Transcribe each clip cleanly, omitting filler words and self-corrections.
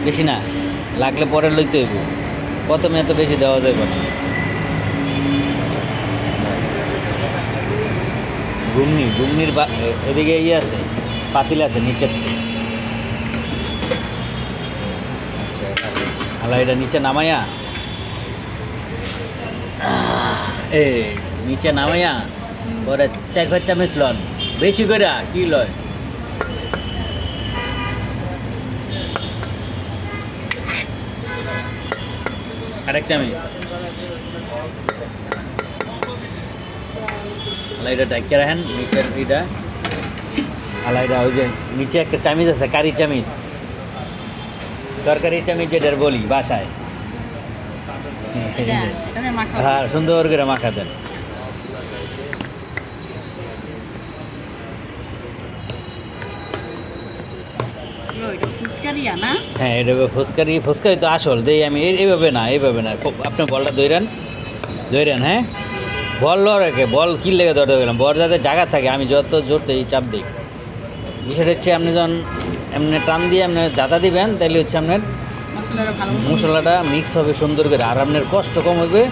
বেশি না, লাগলে পরে লইতে হইব, প্রথমে এত বেশি দেওয়া যাবে না। ঘুমনির এদিকে ইয়ে আছে, পাতিল আছে নিচের। আচ্ছা, আলা এটা নিচে নামাইয়া নিচে নামাইয়া পরে 4-5 চামচ লন, বেশি করে কি লয়। আরেক চামচ আলাইটা ডাইকে রাখেন নিচের এইটা। আলাইটা ওই যে নিচে একটা চামিচ আছে, কারি চামিচ, তরকারি চামিচ যেটার বলি বাসায়। হ্যাঁ, সুন্দর করে মাখা দেন। হ্যাঁ, এটা ফুচকারি তো আসল দেই আমি। এইভাবে না, আপনি বলটা ধরেন। হ্যাঁ, বল রেখে বল কি লেগে ধরতে গেলাম, বল যাতে জায়গা থাকে, আমি যত জোরতে এই চাপ দিই। বিষয়টা হচ্ছে আপনি যখন এমনি টান দিয়ে আপনি জাতা দিবেন, তাহলে হচ্ছে আপনার মশলাটা মিক্স হবে সুন্দর করে, আর আপনার কষ্ট কম হবে।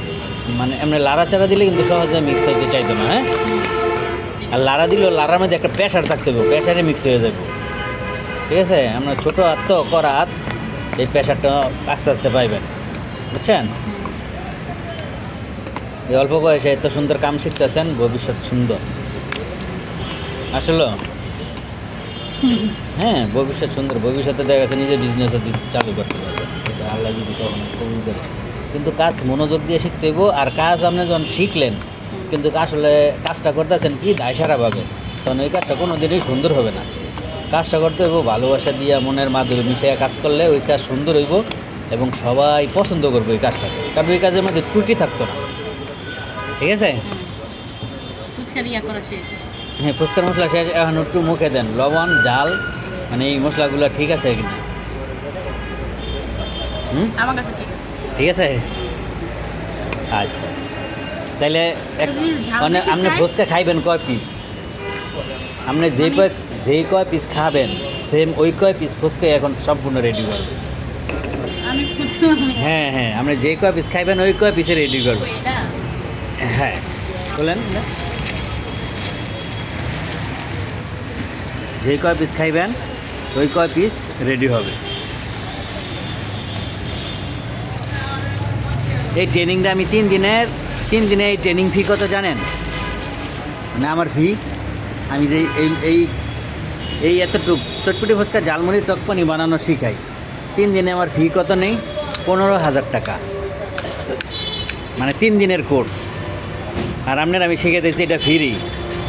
মানে এমনি লাড়াচাড়া দিলে কিন্তু সহজে মিক্স হইতে চাইতো না। হ্যাঁ, আর লাড়া দিলেও লাড়ার মধ্যে একটা প্রেশার থাকতে হবে, প্রেশারে মিক্স হয়ে যাবে। ঠিক আছে, আপনার ছোটো হাত তো করা হাত, এই প্রেশারটা আস্তে আস্তে পাইবেন, বুঝছেন? এই অল্প বয়সে এত সুন্দর কাম শিখতেছেন, ভবিষ্যৎ সুন্দর আসলে। হ্যাঁ, ভবিষ্যৎ সুন্দর, ভবিষ্যতে দেখা গেছে নিজের বিজনেসও চালু করতে পারবে, এটা আল্লাহ যদি কখনো কবুল করে। কিন্তু কাজ মনোযোগ দিয়ে শিখতে হইব। আর কাজ আপনি যখন শিখলেন কিন্তু আসলে কাজটা করতেছেন কি দায়সারাভাবে, তখন ওই কাজটা কোনো দিনই সুন্দর হবে না। কাজটা করতে হইব ভালোবাসা দিয়া, মনের মাধুরী মিশিয়ে কাজ করলে ওই কাজ সুন্দর হইব এবং সবাই পছন্দ করবে ওই কাজটাকে, কারণ ওই কাজের মধ্যে ত্রুটি থাকতো না। ঠিক আছে, হ্যাঁ, ফুচকার মশলা শেষ। এখন একটু মুখে দেন লবণ, জাল, মানে এই মশলাগুলো ঠিক আছে কিনা। ঠিক আছে, আচ্ছা। তাহলে মানে আপনি ফুচকা খাইবেন কয় পিস, আপনি যেই কয় পিস খাবেন সেম ওই কয় পিস ফুচকা এখন সম্পূর্ণ রেডি করবেন। হ্যাঁ হ্যাঁ, আপনি যেই কয় পিস খাইবেন ওই কয় পিসে রেডি করবেন। হ্যাঁ, বলেন, যেই কয় পিস খাইবেন ওই কয় পিস রেডি হবে। এই ট্রেনিংটা আমি 3 দিনে এই ট্রেনিং ফি কত জানেন? মানে আমার ফি, আমি যে এই এতটুক চটপটি ফুচকা ঝালমুড়ি টকপানি বানানো শিখাই, 3 দিনে আমার ফি কত নেই? 15,000 টাকা, মানে 3 দিনের কোর্স। আর আপনার আমি শিখে দিয়েছি এটা ফ্রি।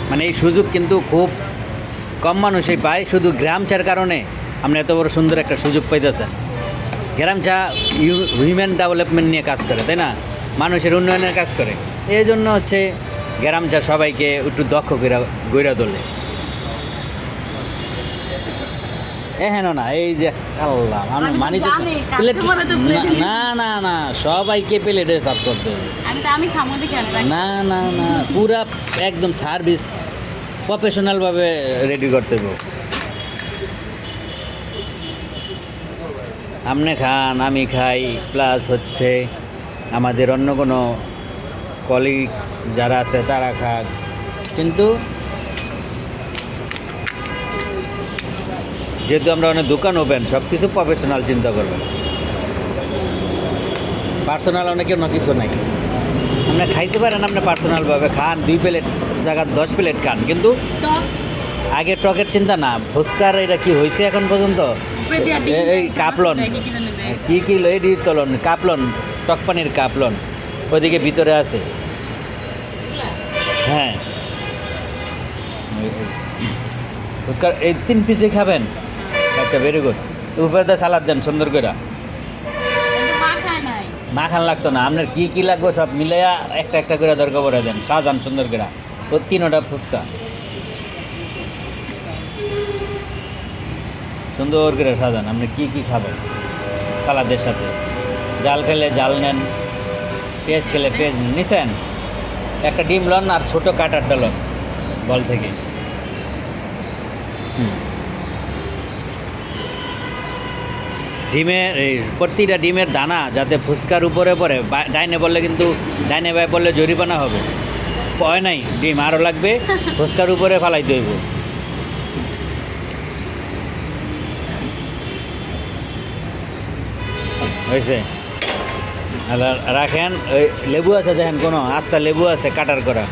মানে এই সুযোগ কিন্তু খুব কম মানুষই পায়, শুধু গ্রাম চার কারণে আপনি এত বড় সুন্দর একটা সুযোগ পাইতেছেন। গ্রাম চা হিউম্যান ডেভেলপমেন্ট নিয়ে কাজ করে, তাই না? মানুষের উন্নয়নের কাজ করে। এই জন্য হচ্ছে গ্রাম চা সবাইকে একটু দক্ষ গইরা তোলে। হ্যাঁ না, এই যে আল্লাহ, আমি মানি প্লেট না না না, সবাইকে প্লেটে সাফ করতে হবে। না না না, পুরা একদম সার্ভিস প্রফেশনালভাবে রেডি করতে হবে। আপনি খান, আমি খাই, প্লাস হচ্ছে আমাদের অন্য কোনো কলিগ যারা আছে তারা খাক, কিন্তু যেহেতু আমরা অনেক দোকান ওপেন, সব কিছু প্রফেশনাল চিন্তা করবেন, পার্সোনাল অনেকের কিছু নাই। আপনি খাইতে পারেন, আপনি পার্সোনালভাবে খান, 2 প্লেট জায়গা 10 প্লেট খান, কিন্তু আগে টকের চিন্তা না। ফুচকার এটা কি হয়েছে এখন পর্যন্ত? এই কাপলন কি এডি তলন কাপলন, টকপানির কাপলন ওইদিকে ভিতরে আছে। হ্যাঁ, ফুচকার এই 3 পিসে খাবেন। আচ্ছা, ভেরি গুড। উপরে তো সালাদ দেন সুন্দর করে, মাখান লাগতো না। আপনার কি লাগবে সব মিলাইয়া একটা একটা করে দরকার পড়ে দেন, সাজান সুন্দর করে। ও 3টা ফুচকা সুন্দর করে সাজান। আপনি কি খাবেন সালাদের সাথে? জাল খেলে জাল নেন, পেঁয়াজ খেলে পেঁয়াজ নিছেন, একটা ডিম লন আর ছোটো কাটারটা লন বল থেকে। ডিমের এই প্রতিটা ডিমের দানা যাতে ফুচকার উপরে পড়ে, ডাইনে পড়লে কিন্তু ডাইনে বাই পড়লে জরিমানা হবে। হয় নাই, ডিম আরও লাগবে, ফুচকার উপরে ফালাইতে হইব। হয়েছে, রাখেন। ওই লেবু আছে দেখেন, কোনো আস্তা লেবু আছে কাটার করা।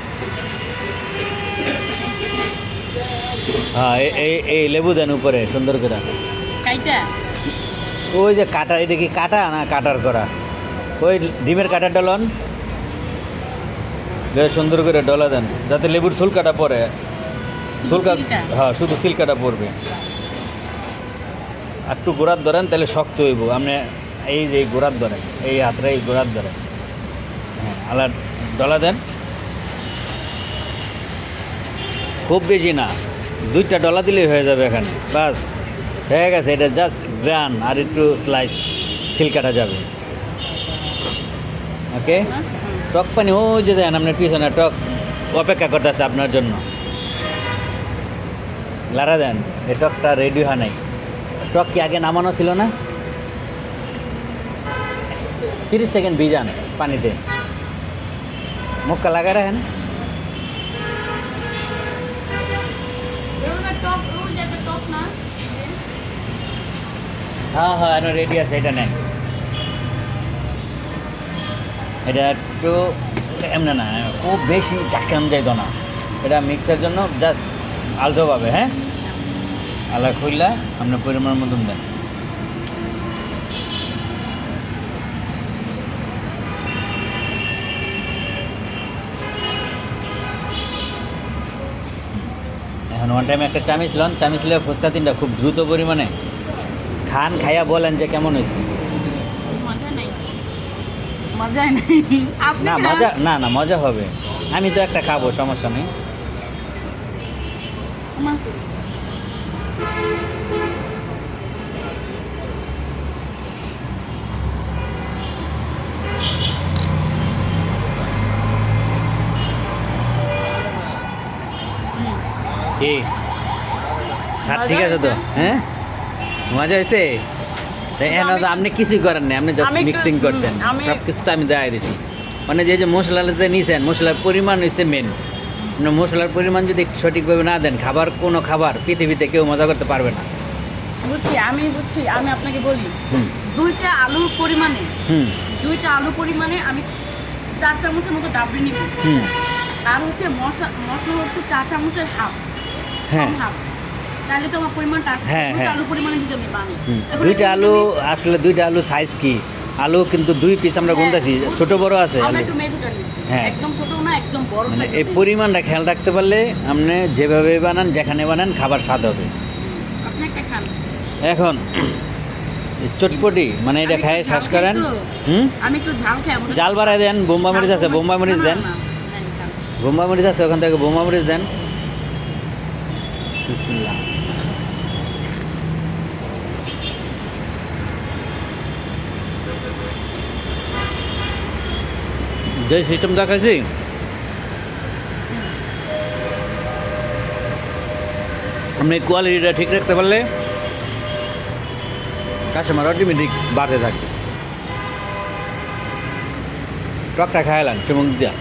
হ্যাঁ, এই লেবু দেন উপরে সুন্দর করে। ওই যে কাটা, এটা কি কাটা না কাটার করা? ওই ডিমের কাটার ডলন সুন্দর করে ডলা দেন, যাতে লেবুর ছুলকাটা পড়ে। হ্যাঁ, শুধু সিলকাটা পড়বে। আর একটু গোড়ার ধরেন, তাহলে শক্ত হইব। আপনি এই যে গোড়ার ধরেন, এই হাতটা এই গোড়ার ধরেন। হ্যাঁ, আলার ডলা দেন, খুব বেশি না, 2টা ডলা দিলেই হয়ে যাবে এখানে। বাস হয়ে গেছে। এটা জাস্ট গ্রান আর একটু স্লাইস সিল কাটা যাবে। ওকে, টক পানি ওই যে দেন আপনার পিছনে, টক অপেক্ষা করতেছে আপনার জন্য। লাড়া দেন, এই টকটা রেডি হয় নাই। টক কি আগে নামানো ছিল না? 30 সেকেন্ড ভিজান পানিতে, মুখটা লাগাই রাখেন। হ্যাঁ হ্যাঁ, এখন রেডি আছে। এটা নেন, এটা একটু এমনি না, খুব বেশি চাকান যাইতো না। এটা মিক্সের জন্য জাস্ট আলতোভাবে। হ্যাঁ, আলা খুললা আপনার পরিমাণ মতন দেন। এখন ওয়ান টাইম একটা চামিচ লন, চামিচ লিয়ে ফুচকা 3টা খুব দ্রুত পরিমাণে খান, খাইয়া বলেন যে কেমন হয়েছে। না মজা, না না মজা হবে। আমি তো একটা খাবো, সমস্যা নেই। কি স্বাদ ঠিক আছে তো? হ্যাঁ, মজা হয়েছে। এখন তো আপনি কিছুই করেন না, আপনি জাস্ট মিক্সিং করছেন। সব কিছু তো আমি দেখাই দিছি। মানে যে মশলা যে নিয়েছেন, মশলার পরিমাণ হচ্ছে মেন। মশলার পরিমাণ যদি সঠিকভাবে না দেন, কোনো খাবার পৃথিবীতে কেউ মজা করতে পারবে না। বুঝছি। আমি আপনাকে বলি, 2টা আলুর পরিমাণে আমি 4 চামচের মতো ডাবরি নিব। আর হচ্ছে মশলা হচ্ছে 4 চামচের হাফ। হ্যাঁ, তাহলে তো আমার পরিমাণটা আছে। হ্যাঁ, 2টা আলু পরিমাণে যদি আমি বানাই, 2টা আলু আসলে 2টা আলু সাইজ কি? আলু কিন্তু 2 পিস আমরা গুনতেছি, ছোট বড় আছে। আমরা একটু মেজরটা নিছি, হ্যাঁ, একদম ছোট না, একদম বড় সাইজ। এই পরিমাণটা খেয়াল রাখতে পারলে আপনি যেভাবে বানান, যেখানে বানান, খাবার স্বাদ হবে। আপনি একটা খান এখন চটপটি মানে এটা খায় শ্বাস করেন। আমি একটু ঝাল খাই। জাল বাড়াই দেন, বোম্বা মরিচ আছে, বোম্বা মরিচ দেন। বোম্বা মরিচ আছে ওখান থেকে, বোম্বা মরিচ দেন। বিসমিল্লাহ। যে সিস্টেম দেখাইছি, আপনি কোয়ালিটিটা ঠিক রাখতে পারলে কাস্টমার অটোমেটিক বাড়তে থাকবে। টকটা খাইলাম চুমুক দিয়া,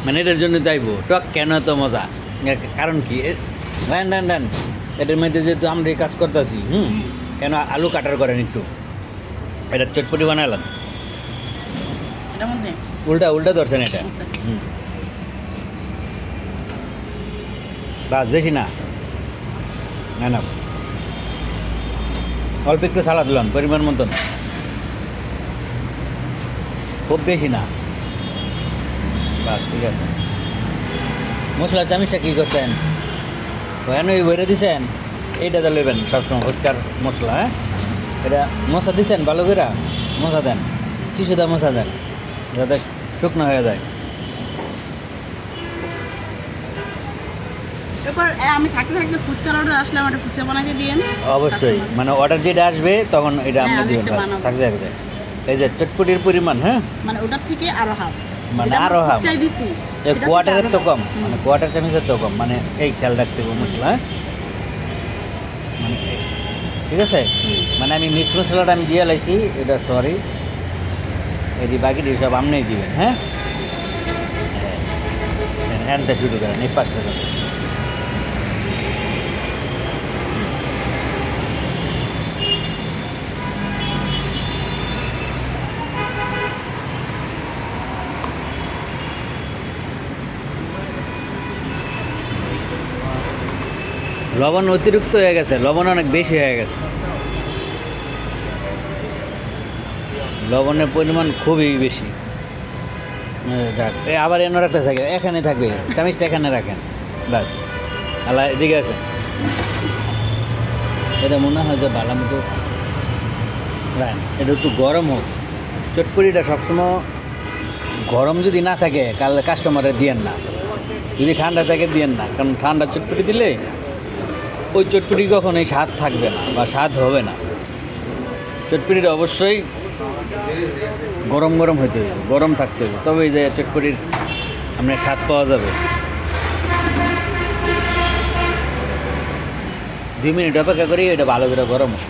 মানে এটার জন্য চাইবো টক কেন এত মজা, কারণ কি? দেন এটার মধ্যে যেহেতু আমরা এই কাজ করতেছি, কেন আলু কাটার করেন একটু, এটা চটপটি বানালাম। উল্টা ধরছেন এটা। বাস, বেশি না, না অল্প একটু সালাদ দিলাম পরিমাণ মতন, খুব বেশি না। বাস, ঠিক আছে। মশলার চামিচটা কী করছেন? ওখানে ভরে দিছেন, এইটা তো নেবেন সবসময় ফুচকার মশলা। হ্যাঁ, এটা মশা দিছেন ভালো করে, মশা দেন, টিস্যুটা মশা দেন, যাতে শুকনো হয়ে যায়। আমি থাকতে ফুচকার অর্ডার আসলে আমার ফুচকা বানাতে দিয়েন। অবশ্যই, মানে অর্ডার যেটা আসবে তখন এটা আপনি দিবেন থাকতে। এই যে চটপটির পরিমাণ, হ্যাঁ, মানে ওটার থেকে আরো হাফ। মানে যেটা আমরা আরো হাম। ফুচকায় দিছি, এই সেটা থেকে কোয়ার্টারের আরো তো হাম। কম, মানে কোয়ার্টার চামিচের তো কম, মানে এই খেয়াল রাখতে হবে মশলা, হ্যাঁ মানে ঠিক আছে। মানে আমি মিক্স মশলাটা আমি দিয়ে লাইছি, এটা সরি, এটি বাকিটি সব আপনিই দিবেন, হ্যাঁ হ্যান্ডটা শুরু করেন এই 5টা করে। লবণ অতিরিক্ত হয়ে গেছে, লবণ অনেক বেশি হয়ে গেছে, লবণের পরিমাণ খুবই বেশি। যাক আবার এনে রাখতে থাকে, এখানে থাকবে, চামিচটা এখানে রাখেন, ব্যাস। আল্লাহ এদিকে আছে, এটা মনে হয় যে ভালো মতো রাখেন, এটা একটু গরম হোক। চটপটিটা সবসময় গরম যদি না থাকে কাল কাস্টমারের দিয়েন না, যদি ঠান্ডা থাকে দিয়েন না, কারণ ঠান্ডা চটপটি দিলে ওই চটপটি কখনোই স্বাদ থাকবে না বা স্বাদ হবে না। চটপটিটা অবশ্যই গরম গরম হইতে হবে, গরম থাকতে হবে, তবেই যে চটপটির আপনার স্বাদ পাওয়া যাবে। 2 মিনিট অপেক্ষা করি, এটা ভালো করে গরম হোক।